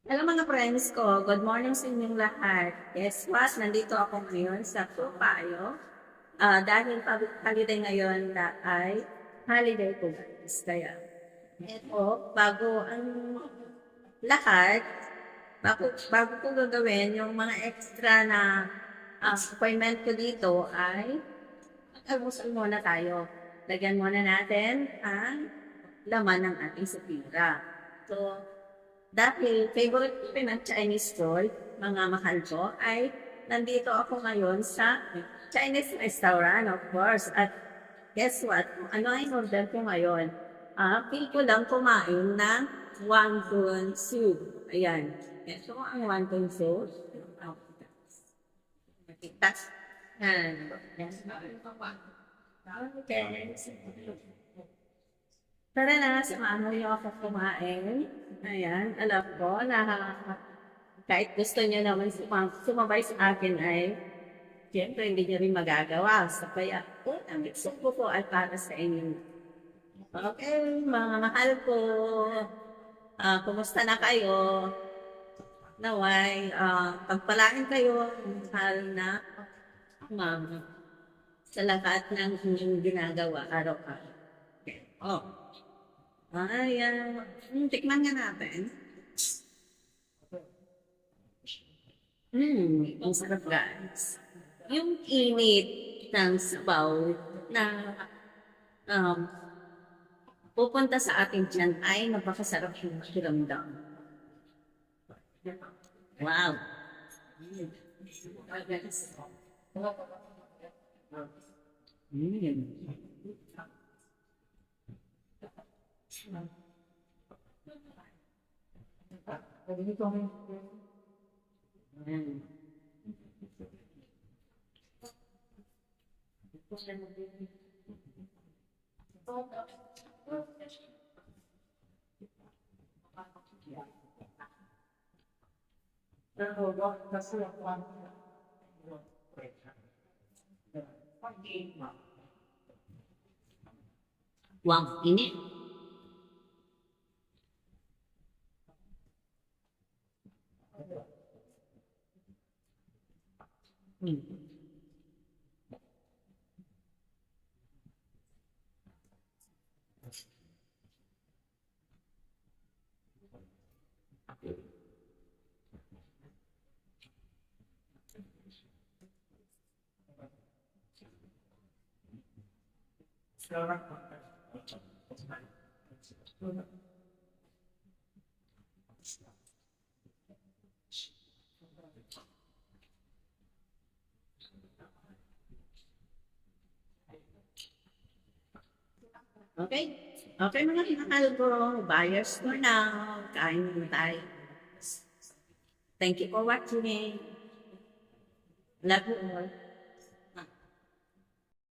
Hello mga friends ko, good morning sa inyong lahat. Guess what? Nandito ako ngayon sa Tupayo. Dahil holiday ngayon na ay holiday ko guys. Kaya, eto, bago ang lahat, bago ko gagawin yung mga extra na appointment ko dito ay mag-almusal muna tayo. Lagyan muna natin ang laman ng ating sapira. So, dahil favorite ko rin ang Chinese food, mga mahal ko, ay nandito ako ngayon sa Chinese restaurant, of course. At guess what? Kung ano ang order ko ngayon? Feel ko lang kumain ng wonton soup. Ayan. Ito ang wonton soup. Matitas. Yan. Okay. Tara na, samahan niyo ako kumain. Ayan, alam ko na kahit gusto niyo naman sumabay sa akin ay siyempre hindi niyo rin magagawa. So kaya, ang mixing ko po ay para sa inyo. Okay, mga mahal ko, kumusta na kayo? Naway, pagpalain kayo, mahal na mama, sa lahat ng inyong ginagawa araw-araw. Oh. Ayan. Tikman nga natin. Ang sarap guys. Yung init ng sabaw na um, pupunta sa ating tiyan ay napakasarap yung pakiramdam. Wow. Wow, ini. Okay? Okay mga kinakal ko, buyers for now. Kain muna tayo. Thank you for watching. Love you all.